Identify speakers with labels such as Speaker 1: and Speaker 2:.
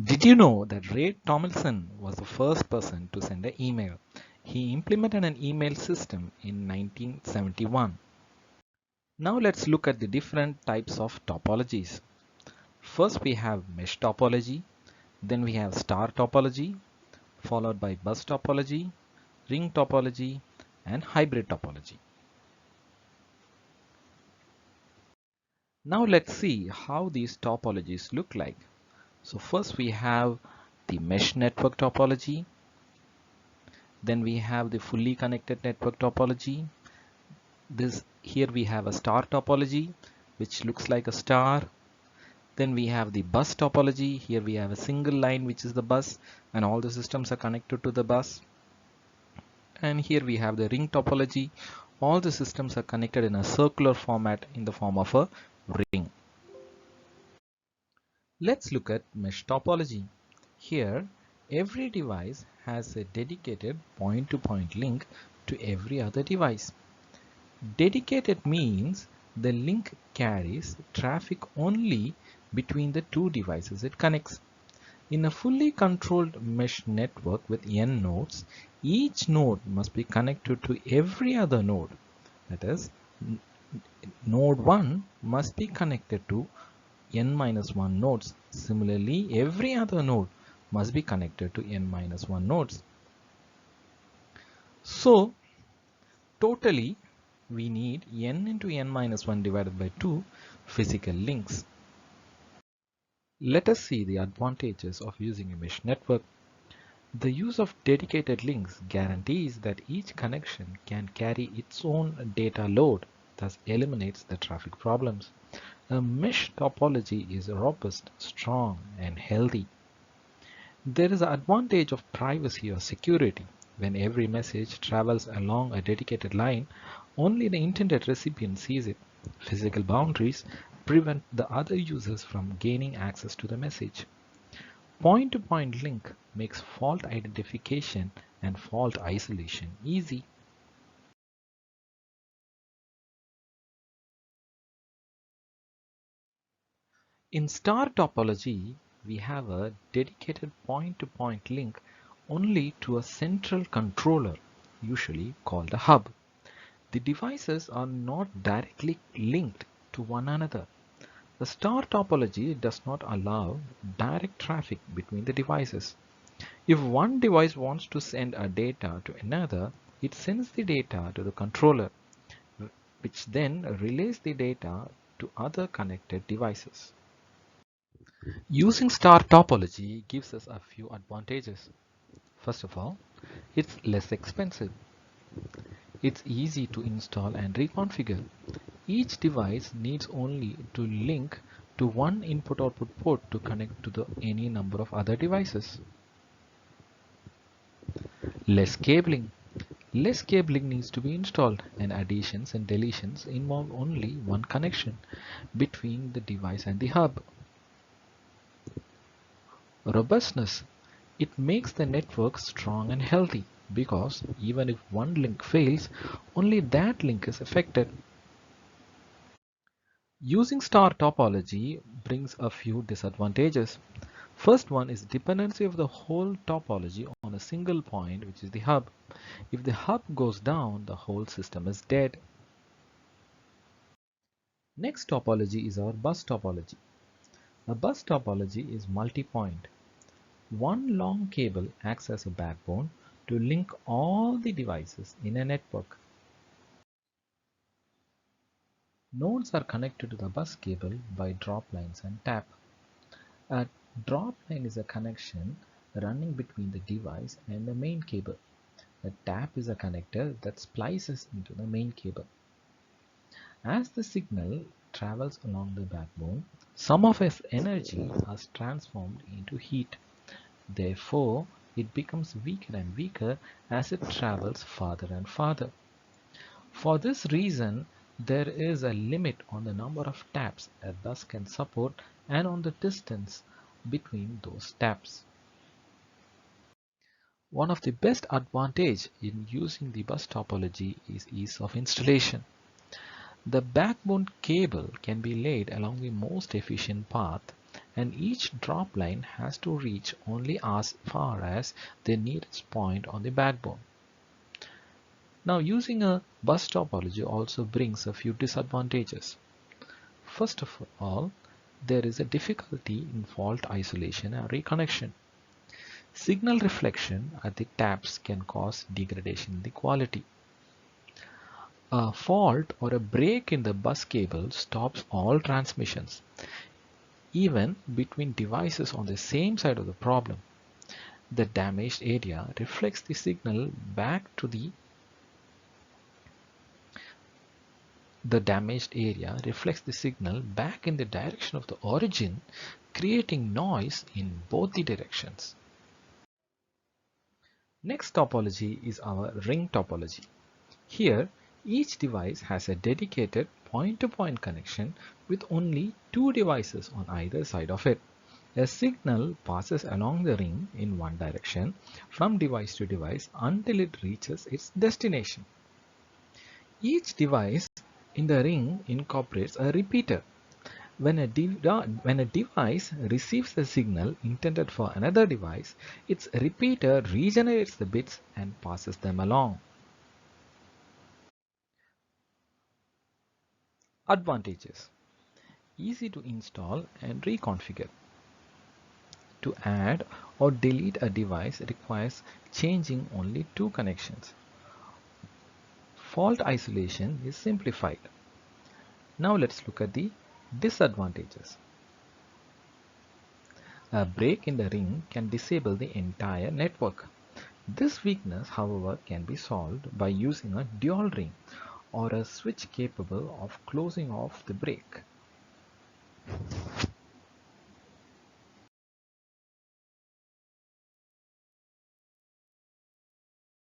Speaker 1: Did you know that Ray Tomlinson was the first person to send an email? He implemented an email system in 1971. Now let's look at the different types of topologies. First we have mesh topology, then we have star topology, followed by bus topology, ring topology, and hybrid topology. Now let's see how these topologies look like. So first we have the mesh network topology. Then we have the fully connected network topology. Here we have a star topology, which looks like a star. Then we have the bus topology. Here we have a single line, which is the bus, and all the systems are connected to the bus. And here we have the ring topology. All the systems are connected in a circular format in the form of a ring. Let's look at mesh topology. Here, every device has a dedicated point-to-point link to every other device. Dedicated means the link carries traffic only between the two devices it connects. In a fully controlled mesh network with n nodes, each node must be connected to every other node. That is, node 1 must be connected to n-1 nodes. Similarly, every other node must be connected to n-1 nodes. So, totally, we need n into n-1 divided by 2 physical links. Let us see the advantages of using a mesh network. The use of dedicated links guarantees that each connection can carry its own data load, thus eliminates the traffic problems. A mesh topology is robust, strong, and healthy. There is an advantage of privacy or security. When every message travels along a dedicated line, only the intended recipient sees it. Physical boundaries prevent the other users from gaining access to the message. Point-to-point link makes fault identification and fault isolation easy. In star topology, we have a dedicated point-to-point link only to a central controller, usually called a hub. The devices are not directly linked to one another. The star topology does not allow direct traffic between the devices. If one device wants to send a data to another, it sends the data to the controller, which then relays the data to other connected devices. Using star topology gives us a few advantages. First of all, it's less expensive. It's easy to install and reconfigure. Each device needs only to link to one input-output port to connect to any number of other devices. Less cabling. Less cabling needs to be installed, and additions and deletions involve only one connection between the device and the hub. Robustness. It makes the network strong and healthy because even if one link fails, only that link is affected. Using star topology brings a few disadvantages. First one is dependency of the whole topology on a single point, which is the hub. If the hub goes down, the whole system is dead. Next topology is our bus topology. A bus topology is multi-point. One long cable acts as a backbone to link all the devices in a network. Nodes are connected to the bus cable by drop lines and tap. A drop line is a connection running between the device and the main cable. A tap is a connector that splices into the main cable. As the signal travels along the backbone, some of its energy is transformed into heat. Therefore, it becomes weaker and weaker as it travels farther and farther. For this reason, there is a limit on the number of taps a bus can support and on the distance between those taps. One of the best advantages in using the bus topology is ease of installation. The backbone cable can be laid along the most efficient path and each drop line has to reach only as far as the nearest point on the backbone. Now, using a bus topology also brings a few disadvantages. First of all, there is a difficulty in fault isolation and reconnection. Signal reflection at the taps can cause degradation in the quality. A fault or a break in the bus cable stops all transmissions, even between devices on the same side of the problem. The damaged area reflects the signal back to the damaged area reflects the signal back in the direction of the origin, creating noise in both the directions. Next topology is our ring topology. Here, each device has a dedicated point-to-point connection with only two devices on either side of it. A signal passes along the ring in one direction from device to device until it reaches its destination. Each device in the ring incorporates a repeater. When a device receives a signal intended for another device, its repeater regenerates the bits and passes them along. Advantages: easy to install and reconfigure. To add or delete a device requires changing only two connections. Fault isolation is simplified. Now let's look at the disadvantages. A break in the ring can disable the entire network. This weakness, however, can be solved by using a dual ring or a switch capable of closing off the break.